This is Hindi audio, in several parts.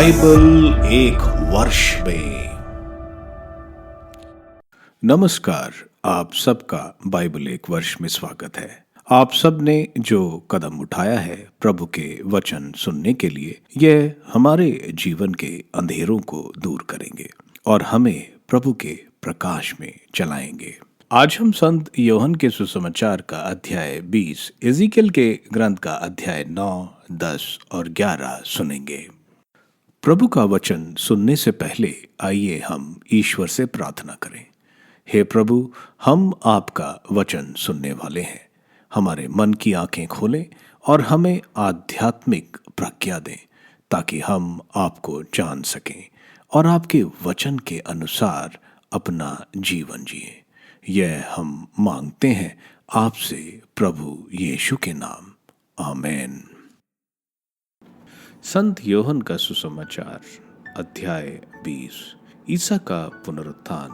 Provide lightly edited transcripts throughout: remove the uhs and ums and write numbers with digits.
बाइबल एक वर्ष में। नमस्कार, आप सबका बाइबल एक वर्ष में स्वागत है। आप सब ने जो कदम उठाया है प्रभु के वचन सुनने के लिए, यह हमारे जीवन के अंधेरों को दूर करेंगे और हमें प्रभु के प्रकाश में चलाएंगे। आज हम संत योहन के सुसमाचार का अध्याय 20, एजिकल के ग्रंथ का अध्याय 9, 10 और 11 सुनेंगे। प्रभु का वचन सुनने से पहले आइए हम ईश्वर से प्रार्थना करें। हे प्रभु, हम आपका वचन सुनने वाले हैं। हमारे मन की आंखें खोलें और हमें आध्यात्मिक प्रज्ञा दें ताकि हम आपको जान सकें और आपके वचन के अनुसार अपना जीवन जिएं। यह हम मांगते हैं आपसे प्रभु यीशु के नाम, आमीन। संत योहन का सुसमाचार अध्याय 20। ईसा का पुनरुत्थान।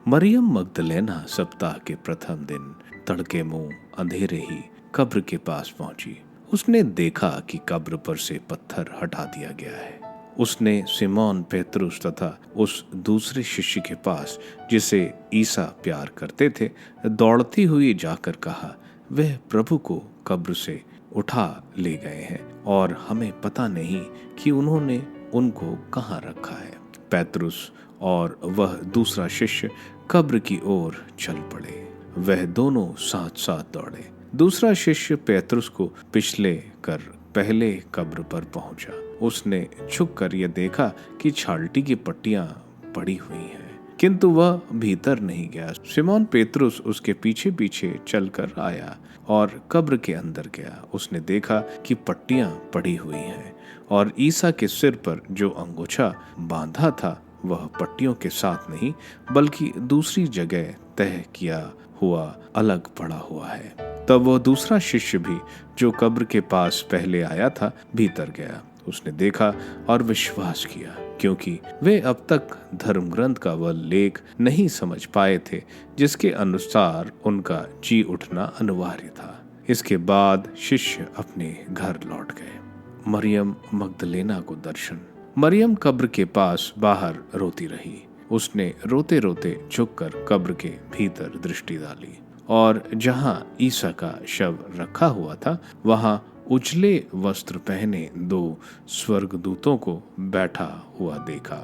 मरियम मगदलेना सप्ताह के प्रथम दिन तड़के मुंह अंधेरे ही कब्र के पास पहुंची। उसने देखा कि कब्र पर से पत्थर हटा दिया गया है। उसने सिमोन पेतरुस तथा उस दूसरे शिष्य के पास जिसे ईसा प्यार करते थे दौड़ती हुई जाकर कहा, वह प्रभु को कब्र से उठा ले गए हैं और हमें पता नहीं कि उन्होंने उनको कहाँ रखा है। पेतरुस और वह दूसरा शिष्य कब्र की ओर चल पड़े। वह दोनों साथ साथ दौड़े। दूसरा शिष्य पेतरुस को पिछले कर पहले कब्र पर पहुंचा। उसने झुककर यह देखा कि छालटी की पट्टियां पड़ी हुई हैं, किंतु वह भीतर नहीं गया। सिमोन पेतरुस उसके पीछे पीछे चलकर आया और कब्र के अंदर गया। उसने देखा कि पट्टियां पड़ी हुई हैं और ईसा के सिर पर जो अंगोछा बांधा था वह पट्टियों के साथ नहीं बल्कि दूसरी जगह तय किया हुआ अलग पड़ा हुआ है। तब वह दूसरा शिष्य भी जो कब्र के पास पहले आया था भीतर गया। उसने देखा और विश्वास किया, क्योंकि वे अब तक धर्म ग्रंथ का वह लेख नहीं समझ पाए थे जिसके अनुसार उनका जी उठना अनिवार्य था। इसके बाद शिष्य अपने घर लौट गए। मरियम मगदलेना को दर्शन। मरियम कब्र के पास बाहर रोती रही। उसने रोते रोते झुककर कब्र के भीतर दृष्टि डाली और जहां ईसा का शव रखा हुआ था वहां उजले वस्त्र पहने दो स्वर्गदूतों को बैठा हुआ देखा,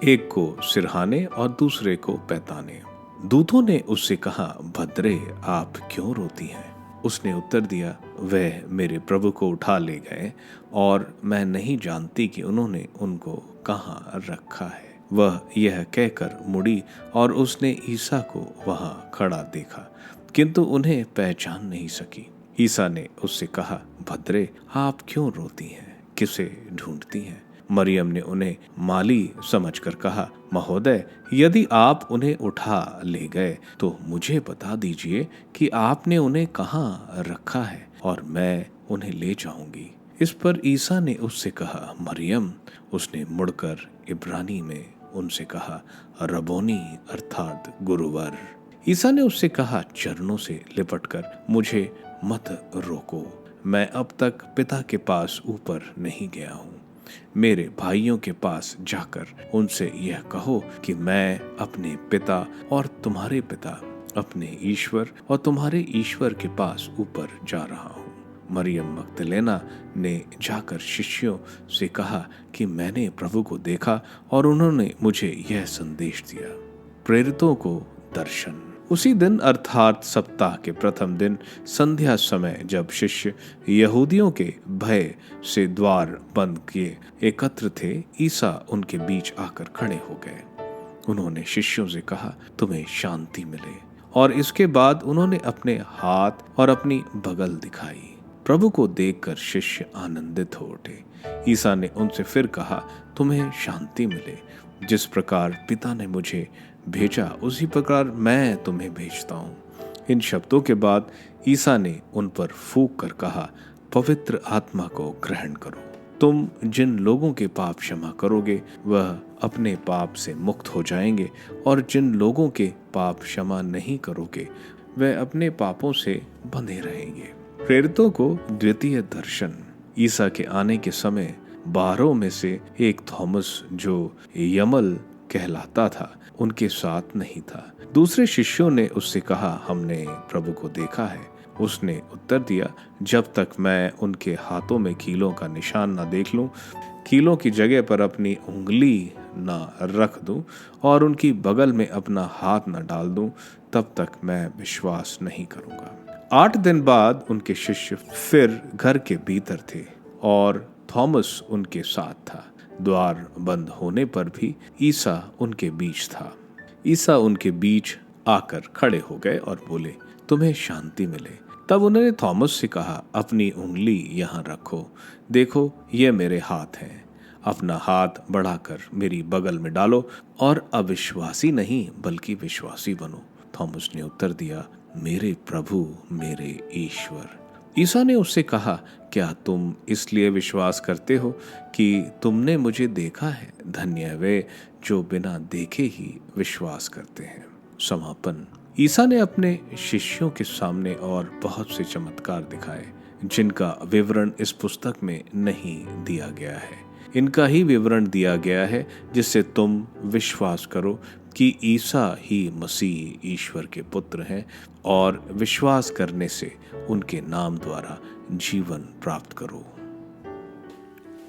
एक को सिरहाने और दूसरे को पैताने। दूतों ने उससे कहा, भद्रे, आप क्यों रोती हैं? उसने उत्तर दिया, वह मेरे प्रभु को उठा ले गए और मैं नहीं जानती कि उन्होंने उनको कहाँ रखा है। वह यह कहकर मुड़ी और उसने ईसा को वहां खड़ा देखा, किंतु उन्हें पहचान नहीं सकी। ईसा ने उससे कहा, भद्रे, आप क्यों रोती हैं? किसे ढूंढती हैं? मरियम ने उन्हें माली समझकर कहा, महोदय, यदि आप उन्हें उठा ले गए तो मुझे बता दीजिए कि आपने उन्हें कहाँ रखा है और मैं उन्हें ले जाऊंगी। इस पर ईसा ने उससे कहा, मरियम। उसने मुड़कर इब्रानी में उनसे कहा, रबोनी, अर्थात गुरुवर। ईसा ने उससे कहा, चरणों से लिपटकर मुझे मत रोको। मैं अब तक पिता के पास ऊपर नहीं गया हूँ। मेरे भाइयों के पास जाकर उनसे यह कहो कि मैं अपने पिता और तुम्हारे पिता, अपने ईश्वर और तुम्हारे ईश्वर के पास ऊपर जा रहा हूँ। मरियम मगदलेना ने जाकर शिष्यों से कहा कि मैंने प्रभु को देखा और उन्होंने मुझे यह संदेश दिया। प्रेरितों को दर्शन। उसी दिन अर्थात सप्ताह के प्रथम दिन संध्या समय जब शिष्य यहूदियों के भय से द्वार बंद किए एकत्र थे, ईसा उनके बीच आकर खड़े हो गए। उन्होंने शिष्यों से कहा, तुम्हें शांति मिले। और इसके बाद उन्होंने अपने हाथ और अपनी बगल दिखाई। प्रभु को देखकर शिष्य आनंदित हो उठे। ईसा ने उनसे फिर कहा, तुम्हें शांति मिले। जिस प्रकार पिता ने मुझे भेजा उसी प्रकार मैं तुम्हें भेजता हूँ। इन शब्दों के बाद ईसा ने उन पर फूंक कर कहा, पवित्र आत्मा को ग्रहण करो। तुम जिन लोगों के पाप क्षमा करोगे वह अपने पाप से मुक्त हो जाएंगे, और जिन लोगों के पाप क्षमा नहीं करोगे वह अपने पापों से बंधे रहेंगे। प्रेरितों को द्वितीय दर्शन। ईसा के आने के समय 12 में से एक थॉमस, जो यमल कहलाता था, उनके साथ नहीं था। दूसरे शिष्यों ने उससे कहा, हमने प्रभु को देखा है। उसने उत्तर दिया, जब तक मैं उनके हाथों में कीलों का निशान न देख लूं, कीलों की जगह पर अपनी उंगली न रख दूं और उनकी बगल में अपना हाथ न डाल दूं, तब तक मैं विश्वास नहीं करूंगा। 8 दिन बाद उनके शिष्य फिर घर के भीतर थे और थॉमस उनके साथ था। द्वार बंद होने पर भी ईसा उनके बीच था। ईसा उनके बीच आकर खड़े हो गए और बोले, तुम्हें शांति मिले। तब उन्होंने थॉमस से कहा, अपनी उंगली यहाँ रखो, देखो ये मेरे हाथ हैं। अपना हाथ बढ़ाकर मेरी बगल में डालो और अविश्वासी नहीं बल्कि विश्वासी बनो। थॉमस ने उत्तर दिया, मेरे प्रभु, मेरे ईश्वर। ईसा ने उससे कहा, क्या तुम इसलिए विश्वास करते हो कि तुमने मुझे देखा है? धन्य है वे जो बिना देखे ही विश्वास करते हैं। समापन। ईसा ने अपने शिष्यों के सामने और बहुत से चमत्कार दिखाए, जिनका विवरण इस पुस्तक में नहीं दिया गया है। इनका ही विवरण दिया गया है जिससे तुम विश्वास करो कि ईसा ही मसीह ईश्वर के पुत्र हैं और विश्वास करने से उनके नाम द्वारा जीवन प्राप्त करो।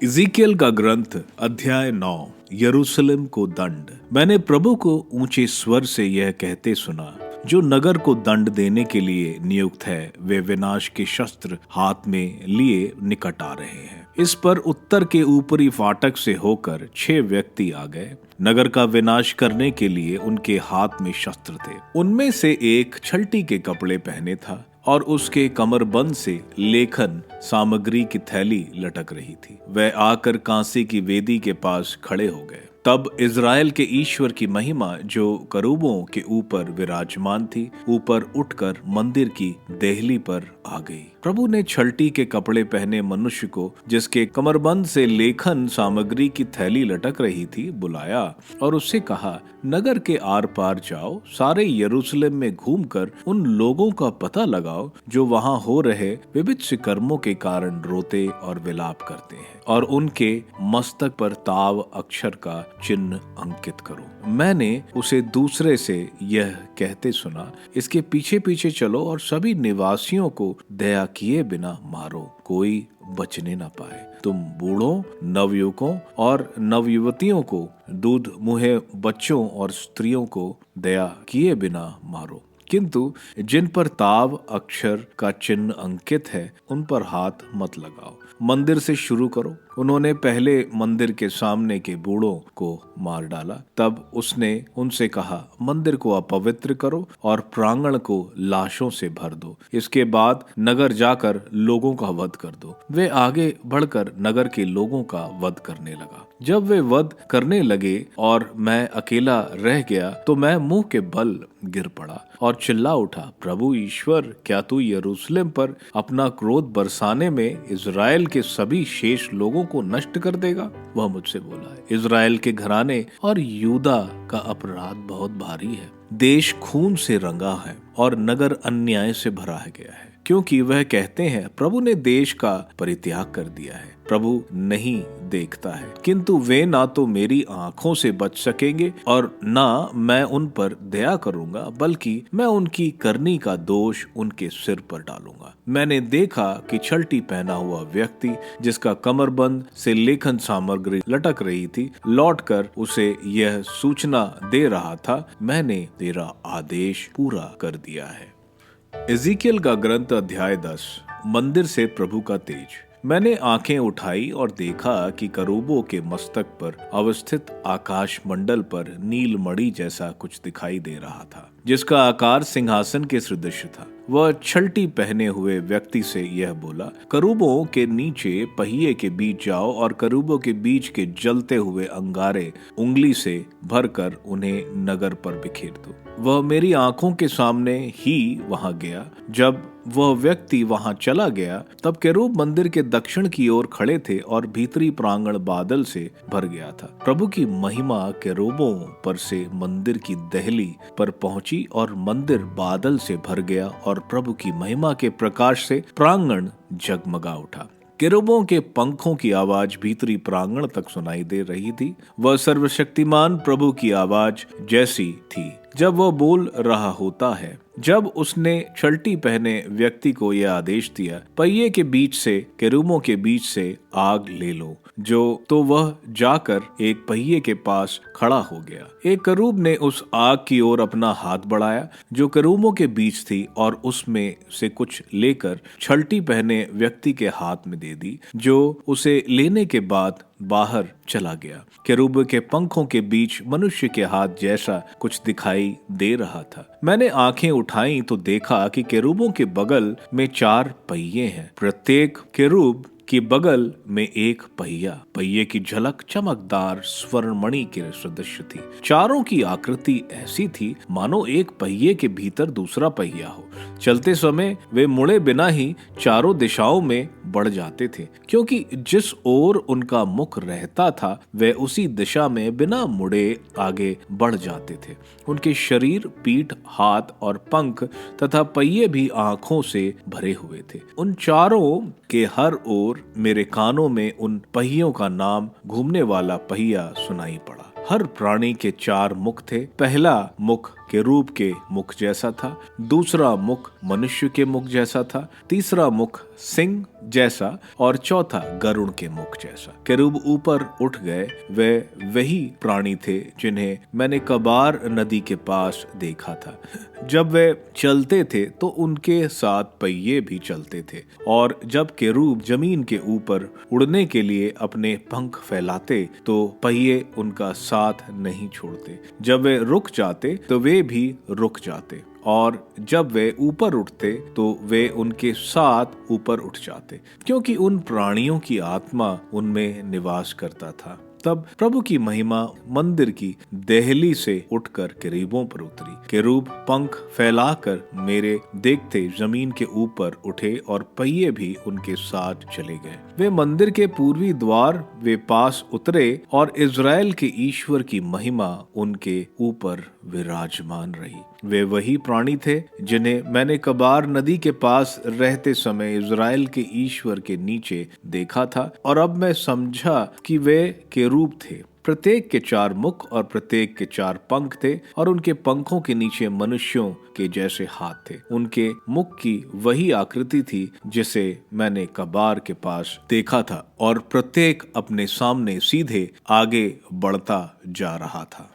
इज़ीकियल का ग्रंथ अध्याय 9। यरूशलेम को दंड। मैंने प्रभु को ऊंचे स्वर से यह कहते सुना, जो नगर को दंड देने के लिए नियुक्त है, वे विनाश के शस्त्र हाथ में लिए निकट आ रहे हैं। इस पर उत्तर के ऊपरी फाटक से होकर 6 व्यक्ति आ गए। नगर का विनाश करने के लिए उनके हाथ में शस्त्र थे। उनमें से एक छलटी के कपड़े पहने था और उसके कमरबंद से लेखन सामग्री की थैली लटक रही थी। वह आकर कांसे की वेदी के पास खड़े हो गए। तब इज़राइल के ईश्वर की महिमा, जो करूबों के ऊपर विराजमान थी, ऊपर उठकर मंदिर की देहली पर आ गई। प्रभु ने छलटी के कपड़े पहने मनुष्य को, जिसके कमरबंद से लेखन सामग्री की थैली लटक रही थी, बुलाया और उससे कहा, नगर के आर पार जाओ, सारे यरूशलेम में घूमकर उन लोगों का पता लगाओ जो वहां हो रहे विभिन्न कर्मों के कारण रोते और विलाप करते हैं, और उनके मस्तक पर ताव अक्षर का चिन्ह अंकित करो। मैंने उसे दूसरे से यह कहते सुना, इसके पीछे पीछे चलो और सभी निवासियों को दया किए बिना मारो, कोई बचने न पाए। तुम बूढ़ों, नवयुवकों और नवयुवतियों को, दूध मुहे बच्चों और स्त्रियों को दया किए बिना मारो, किंतु जिन पर ताव अक्षर का चिन्ह अंकित है उन पर हाथ मत लगाओ। मंदिर से शुरू करो। उन्होंने पहले मंदिर के सामने के बूढ़ों को मार डाला। तब उसने उनसे कहा, मंदिर को अपवित्र करो और प्रांगण को लाशों से भर दो। इसके बाद नगर जाकर लोगों का वध कर दो। वे आगे बढ़कर नगर के लोगों का वध करने लगा। जब वे वध करने लगे और मैं अकेला रह गया, तो मैं मुंह के बल गिर पड़ा और चिल्ला उठा, प्रभु ईश्वर, क्या तू यरूशलेम पर अपना क्रोध बरसाने में इज़राइल के सभी शेष लोगों को नष्ट कर देगा? वह मुझसे बोला, इज़राइल के घराने और यूदा का अपराध बहुत भारी है। देश खून से रंगा है और नगर अन्याय से भरा गया है, क्योंकि वह कहते हैं, प्रभु ने देश का परित्याग कर दिया है। प्रभु नहीं देखता है, किंतु वे ना तो मेरी आंखों से बच सकेंगे और ना मैं उन पर दया करूंगा, बल्कि मैं उनकी करनी का दोष उनके सिर पर डालूंगा। मैंने देखा कि छलटी पहना हुआ व्यक्ति, जिसका कमरबंद से लेखन सामग्री लटक रही थी, लौटकर उसे यह सूचना दे रहा था, मैंने तेरा आदेश पूरा कर दिया है। इज़ीकियल का ग्रंथ अध्याय 10। मंदिर से प्रभु का तेज। मैंने आंखें उठाई और देखा कि करूबों के मस्तक पर अवस्थित आकाश मंडल पर नीलमणि जैसा कुछ दिखाई दे रहा था, जिसका आकार सिंहासन के सदृश था। वह छलटी पहने हुए व्यक्ति से यह बोला, करूबों के नीचे पहिए के बीच जाओ और करूबों के बीच के जलते हुए अंगारे उंगली से भरकर उन्हें नगर पर बिखेर दो। वह मेरी आंखों के सामने ही वहां गया। जब वह व्यक्ति वहां चला गया, तब केरूब मंदिर के दक्षिण की ओर खड़े थे और भीतरी प्रांगण बादल से भर गया था। प्रभु की महिमा केरूबों पर से मंदिर की देहली पर पहुंची और मंदिर बादल से भर गया और प्रभु की महिमा के प्रकाश से प्रांगण जगमगा उठा। केरूबों के पंखों की आवाज भीतरी प्रांगण तक सुनाई दे रही थी। वह सर्वशक्तिमान प्रभु की आवाज जैसी थी जब वह बोल रहा होता है। जब उसने छल्टी पहने व्यक्ति को यह आदेश दिया, पहिए के बीच से, केरूबों के बीच से आग ले लो, तो वह जाकर एक पहिए के पास खड़ा हो गया। एक करूब ने उस आग की ओर अपना हाथ बढ़ाया जो करूबों के बीच थी, और उसमें से कुछ लेकर छल्टी पहने व्यक्ति के हाथ में दे दी, जो उसे लेने के बाद बाहर चला गया। केरूब के पंखों के बीच मनुष्य के हाथ जैसा कुछ दिखाई दे रहा था। मैंने आंखें उठाई तो देखा कि केरूबों के बगल में 4 पहिए हैं, प्रत्येक केरूब के बगल में एक पहिए की झलक चमकदार स्वर्णमणि के सदृश थी। चारों की आकृति ऐसी थी मानो एक पहिए के भीतर दूसरा पहिया हो। चलते समय वे मुड़े बिना ही चारों दिशाओं में बढ़ जाते थे, क्योंकि जिस ओर उनका मुख रहता था वे उसी दिशा में बिना मुड़े आगे बढ़ जाते थे। उनके शरीर, पीठ, हाथ और पंख तथा पहिए भी आंखों से भरे हुए थे। उन चारों के हर ओर मेरे कानों में उन पहियों का नाम घूमने वाला पहिया सुनाई पड़ा। हर प्राणी के 4 मुख थे। पहला मुख केरूब के मुख जैसा था, दूसरा मुख मनुष्य के मुख जैसा था, तीसरा मुख सिंह जैसा और चौथा गरुड़ के मुख जैसा। केरूब ऊपर उठ गए। वे वही प्राणी थे जिन्हें मैंने कबार नदी के पास देखा था। जब वे चलते थे तो उनके साथ पहिए भी चलते थे, और जब केरूब जमीन के ऊपर उड़ने के लिए अपने पंख फैलाते तो पहिए उनका साथ नहीं छोड़ते। जब वे रुक जाते तो वे भी रुक जाते, और जब वे ऊपर उठते तो वे उनके साथ ऊपर उठ जाते, क्योंकि उन प्राणियों की आत्मा उनमें निवास करता था। तब प्रभु की महिमा मंदिर की देहली से उठकर केरूबों पर उतरी। केरूब पंख फैलाकर मेरे देखते जमीन के ऊपर उठे और पहिए भी उनके साथ चले गए। वे मंदिर के पूर्वी द्वार वे पास उतरे, और इज़राइल के ईश्वर की महिमा उनके ऊपर विराजमान रही। वे वही प्राणी थे जिन्हें मैंने कबार नदी के पास रहते समय इज़राइल के ईश्वर के नीचे देखा था, और अब मैं समझा कि वे केरूब थे। प्रत्येक के 4 मुख और प्रत्येक के 4 पंख थे, और उनके पंखों के नीचे मनुष्यों के जैसे हाथ थे। उनके मुख की वही आकृति थी जिसे मैंने कबार के पास देखा था, और प्रत्येक अपने सामने सीधे आगे बढ़ता जा रहा था।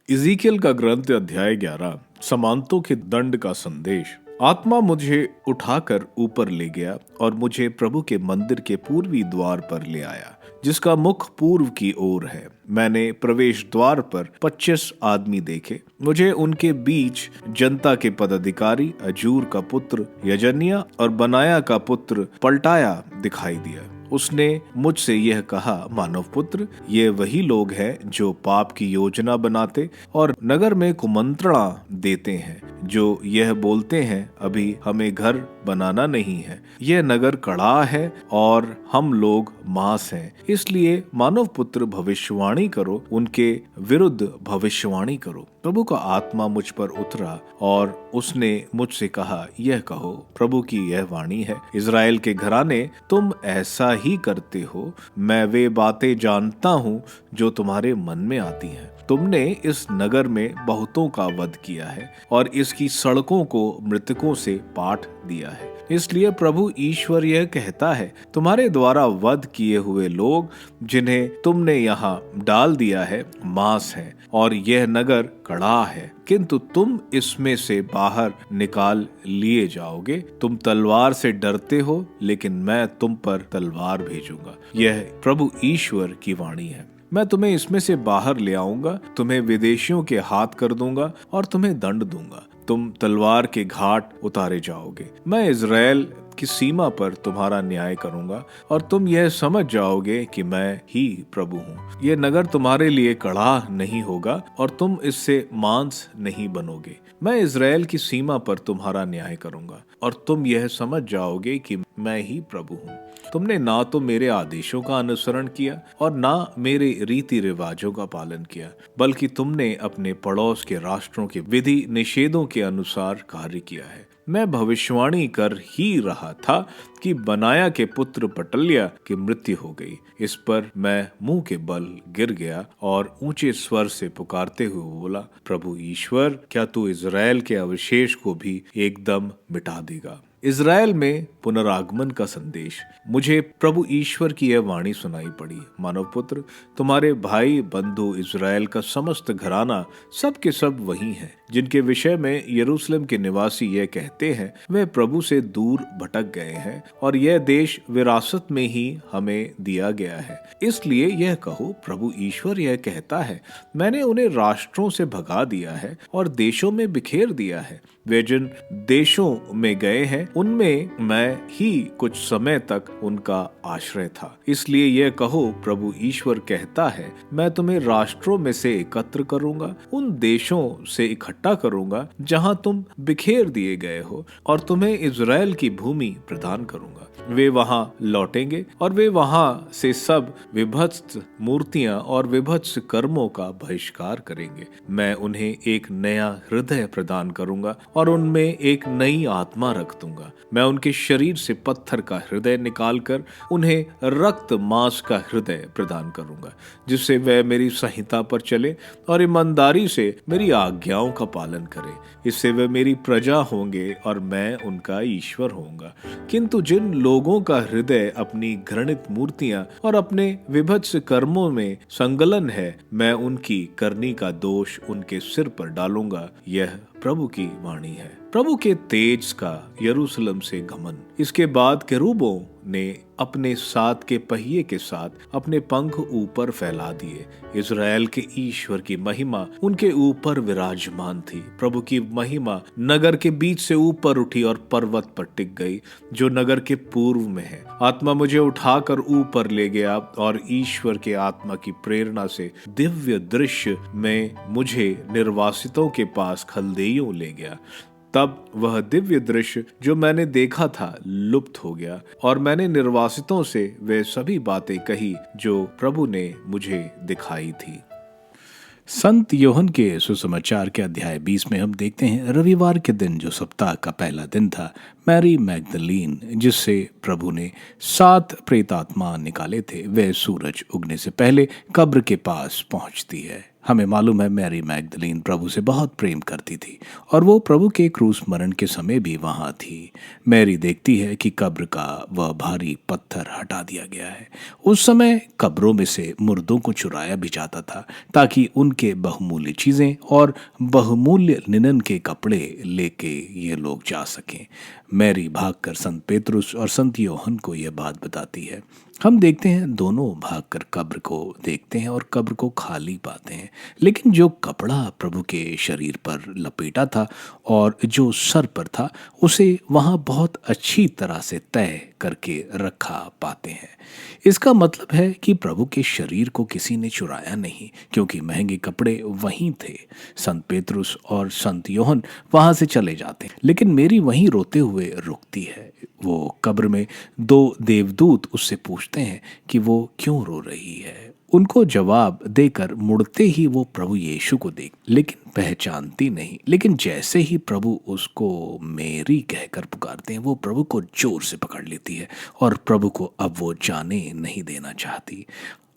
इज़ीकियल का ग्रंथ अध्याय 11। समानतों के दंड का संदेश। आत्मा मुझे उठाकर ऊपर ले गया और मुझे प्रभु के मंदिर के पूर्वी द्वार पर ले आया, जिसका मुख पूर्व की ओर है। मैंने प्रवेश द्वार पर 25 आदमी देखे। मुझे उनके बीच जनता के पदाधिकारी अजूर का पुत्र यजन्या और बनाया का पुत्र पलटाया दिखाई दिया। उसने मुझसे यह कहा, मानव पुत्र, ये वही लोग हैं जो पाप की योजना बनाते और नगर में कुमंत्रणा देते हैं, जो यह बोलते हैं, अभी हमें घर बनाना नहीं है, यह नगर कड़ा है और हम लोग मांस हैं। इसलिए मानव पुत्र, भविष्यवाणी करो, उनके विरुद्ध भविष्यवाणी करो। प्रभु का आत्मा मुझ पर उतरा और उसने मुझसे कहा, यह कहो, प्रभु की यह वाणी है, इज़राइल के घराने, तुम ऐसा ही करते हो। मैं वे बातें जानता हूँ जो तुम्हारे मन में आती हैं। तुमने इस नगर में बहुतों का वध किया है और इसकी सड़कों को मृतकों से पाट दिया है। इसलिए प्रभु ईश्वर यह कहता है, तुम्हारे द्वारा वध किए हुए लोग जिन्हें तुमने यहाँ डाल दिया है मांस है, और यह नगर कड़ा है, किंतु तुम इसमें से बाहर निकाल लिए जाओगे। तुम तलवार से डरते हो, लेकिन मैं तुम पर तलवार भेजूंगा। यह प्रभु ईश्वर की वाणी है। मैं तुम्हें इसमें से बाहर ले आऊंगा, तुम्हें विदेशियों के हाथ कर दूंगा और तुम्हें दंड दूंगा। तुम तलवार के घाट उतारे जाओगे। मैं इज़राइल की सीमा पर तुम्हारा न्याय करूंगा और तुम यह समझ जाओगे कि मैं ही प्रभु हूँ। यह नगर तुम्हारे लिए कड़ा नहीं होगा और तुम इससे मांस नहीं बनोगे। मैं इज़राइल की सीमा पर तुम्हारा न्याय करूंगा और तुम यह समझ जाओगे कि मैं ही प्रभु हूँ। तुमने ना तो मेरे आदेशों का अनुसरण किया और ना मेरे रीति रिवाजों का पालन किया, बल्कि तुमने अपने पड़ोस के राष्ट्रों के विधि निषेधों के अनुसार कार्य किया है। मैं भविष्यवाणी कर ही रहा था कि बनाया के पुत्र पटल्या की मृत्यु हो गई। इस पर मैं मुंह के बल गिर गया और ऊंचे स्वर से पुकारते हुए बोला, प्रभु ईश्वर, क्या तू इज़राइल के अवशेष को भी एकदम मिटा देगा? इज़राइल में पुनरागमन का संदेश। मुझे प्रभु ईश्वर की यह वाणी सुनाई पड़ी, मानव पुत्र, तुम्हारे भाई बंधु इज़राइल का समस्त घराना सब के सब वही हैं, जिनके विषय में यरूशलेम के निवासी यह कहते हैं वे प्रभु से दूर भटक गए हैं और यह देश विरासत में ही हमें दिया गया है। इसलिए यह कहो, प्रभु ईश्वर यह कहता है, मैंने उन्हें राष्ट्रों से भगा दिया है और देशों में बिखेर दिया है। वे जिन देशों में गए हैं उनमें मैं ही कुछ समय तक उनका आश्रय था। इसलिए यह कहो, प्रभु ईश्वर कहता है, मैं तुम्हें राष्ट्रों में से एकत्र करूंगा, उन देशों से इकट्ठा करूंगा जहां तुम बिखेर दिए गए हो, और तुम्हें इज़राइल की भूमि प्रदान करूंगा। वे वहां लौटेंगे और वे वहां से सब विभत्स मूर्तियां और विभत्स कर्मों का बहिष्कार करेंगे। मैं उन्हें एक नया हृदय प्रदान करूंगा और उनमें एक नई आत्मा रख दूंगा। मैं उनके शरीर से पत्थर का हृदय निकालकर उन्हें रक्त मांस का हृदय प्रदान करूंगा, जिससे वे मेरी संहिता पर चले और ईमानदारी से मेरी आज्ञाओं का पालन करें। इससे वे मेरी प्रजा होंगे और मैं उनका ईश्वर होऊंगा। किंतु जिन लोगों का हृदय अपनी घृणित मूर्तियां और अपने विभत्स कर्मों में संलग्न है, मैं उनकी करनी का दोष उनके सिर पर डालूंगा। यह प्रभु की वाणी है। प्रभु के तेज का यरूशलेम से गमन। इसके बाद केरूबों ने अपने साथ के पहिए के साथ अपने पंख ऊपर फैला दिए। इज़राइल के ईश्वर की महिमा उनके ऊपर विराजमान थी। प्रभु की महिमा नगर के बीच से ऊपर उठी और पर्वत पर टिक गई, जो नगर के पूर्व में है। आत्मा मुझे उठाकर ऊपर ले गया और ईश्वर के आत्मा की प्रेरणा से दिव्य दृश्य में मुझे निर्वासितों के पास खलदेइयों ले गया। तब वह दिव्य दृश्य जो मैंने देखा था लुप्त हो गया और मैंने निर्वासितों से वे सभी बातें कही जो प्रभु ने मुझे दिखाई थी। संत योहन के सुसमाचार के अध्याय 20 में हम देखते हैं, रविवार के दिन जो सप्ताह का पहला दिन था, मैरी मैगदलीन, जिससे प्रभु ने 7 प्रेतात्मा निकाले थे, वह सूरज उगने से पहले कब्र के पास पहुंचती है। हमें मालूम है मैरी मैगदलीन प्रभु से बहुत प्रेम करती थी और वो प्रभु के क्रूस मरण के समय भी वहां थी। मैरी देखती है कि कब्र का वह भारी पत्थर हटा दिया गया है। उस समय कब्रों में से मुर्दों को चुराया भी जाता था ताकि उनके बहुमूल्य चीजें और बहुमूल्य लिनन के कपड़े लेके ये लोग जा सकें। मैरी भागकर संत पेतरुस और संत योहन को यह बात बताती है। हम देखते हैं दोनों भागकर कब्र को देखते हैं और कब्र को खाली पाते हैं, लेकिन जो कपड़ा प्रभु के शरीर पर लपेटा था और जो सर पर था उसे वहां बहुत अच्छी तरह से तय करके रखा पाते हैं। इसका मतलब है कि प्रभु के शरीर को किसी ने चुराया नहीं, क्योंकि महंगे कपड़े वहीं थे। संत पेतरुस और संत योहन वहां से चले जाते हैं, लेकिन मेरी वहीं रोते हुए रुकती है। वो कब्र में 2 देवदूत उससे पूछते हैं कि वो क्यों रो रही है। उनको जवाब देकर मुड़ते ही वो प्रभु यीशु को देख, लेकिन पहचानती नहीं। लेकिन जैसे ही प्रभु उसको मेरी कहकर पुकारते हैं, वो प्रभु को जोर से पकड़ लेती है और प्रभु को अब वो जाने नहीं देना चाहती।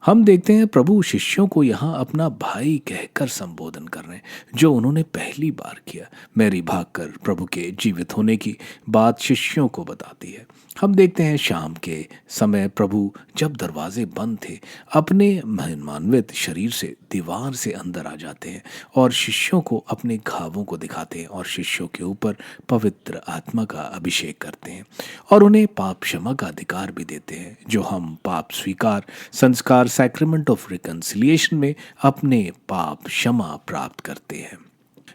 हम देखते हैं प्रभु शिष्यों को यहाँ अपना भाई कहकर संबोधन कर रहे हैं, जो उन्होंने पहली बार किया। मैरी भागकर प्रभु के जीवित होने की बात शिष्यों को बताती है। हम देखते हैं शाम के समय प्रभु जब दरवाजे बंद थे, अपने महिमान्वित शरीर से दीवार से अंदर आ जाते हैं और शिष्यों को अपने घावों को दिखाते हैं और शिष्यों के ऊपर पवित्र आत्मा का अभिषेक करते हैं और उन्हें पाप क्षमा का अधिकार भी देते हैं, जो हम पाप स्वीकार संस्कार सैक्रेमेंट ऑफ रिकंसिलिएशन में अपने पाप क्षमा प्राप्त करते हैं।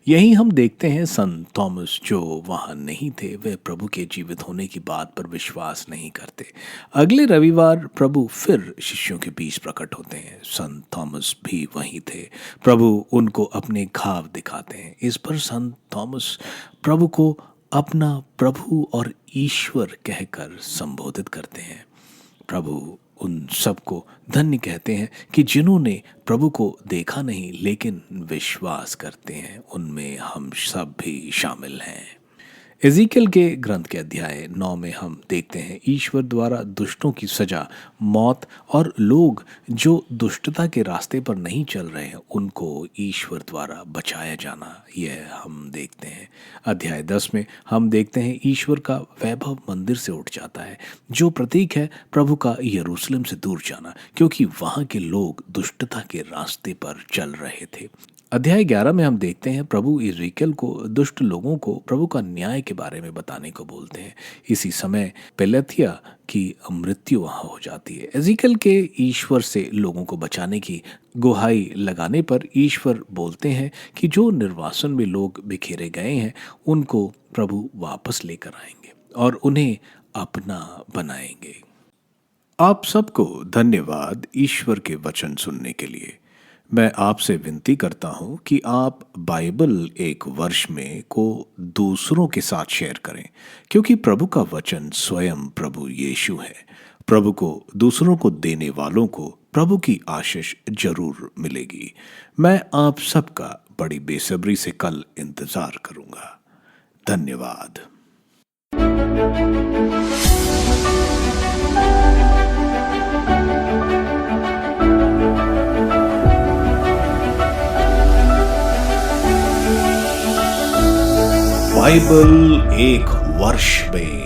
यही हम देखते हैं संत थॉमस, जो वहां नहीं थे, वे प्रभु के जीवित होने की बात पर विश्वास नहीं करते। अगले रविवार प्रभु फिर शिष्यों के बीच प्रकट होते हैं। संत थॉमस भी वहीं थे। प्रभु उनको अपने घाव दिखाते हैं। इस पर संत थॉमस प्रभु को अपना प्रभु और ईश्वर कहकर संबोधित करते हैं। प्रभु उन सबको धन्य कहते हैं कि जिन्होंने प्रभु को देखा नहीं लेकिन विश्वास करते हैं। उनमें हम सब भी शामिल हैं। एज़ेकियल के ग्रंथ के अध्याय 9 में हम देखते हैं ईश्वर द्वारा दुष्टों की सजा मौत और लोग जो दुष्टता के रास्ते पर नहीं चल रहे हैं उनको ईश्वर द्वारा बचाया जाना, यह हम देखते हैं। अध्याय 10 में हम देखते हैं ईश्वर का वैभव मंदिर से उठ जाता है, जो प्रतीक है प्रभु का यरूशलेम से दूर जाना, क्योंकि वहाँ के लोग दुष्टता के रास्ते पर चल रहे थे। अध्याय 11 में हम देखते हैं प्रभु इज़राइल को दुष्ट लोगों को प्रभु का न्याय के बारे में बताने को बोलते हैं। इसी समय पेलथिया की मृत्यु वहां हो जाती है। एज़ेकियल के ईश्वर से लोगों को बचाने की गुहाई लगाने पर ईश्वर बोलते हैं कि जो निर्वासन में लोग बिखेरे गए हैं उनको प्रभु वापस लेकर आएंगे और उन्हें अपना बनाएंगे। आप सबको धन्यवाद ईश्वर के वचन सुनने के लिए। मैं आपसे विनती करता हूं कि आप बाइबल एक वर्ष में को दूसरों के साथ शेयर करें, क्योंकि प्रभु का वचन स्वयं प्रभु यीशु है। प्रभु को दूसरों को देने वालों को प्रभु की आशीष जरूर मिलेगी। मैं आप सबका बड़ी बेसब्री से कल इंतजार करूंगा। धन्यवाद। बाइबल एक वर्ष में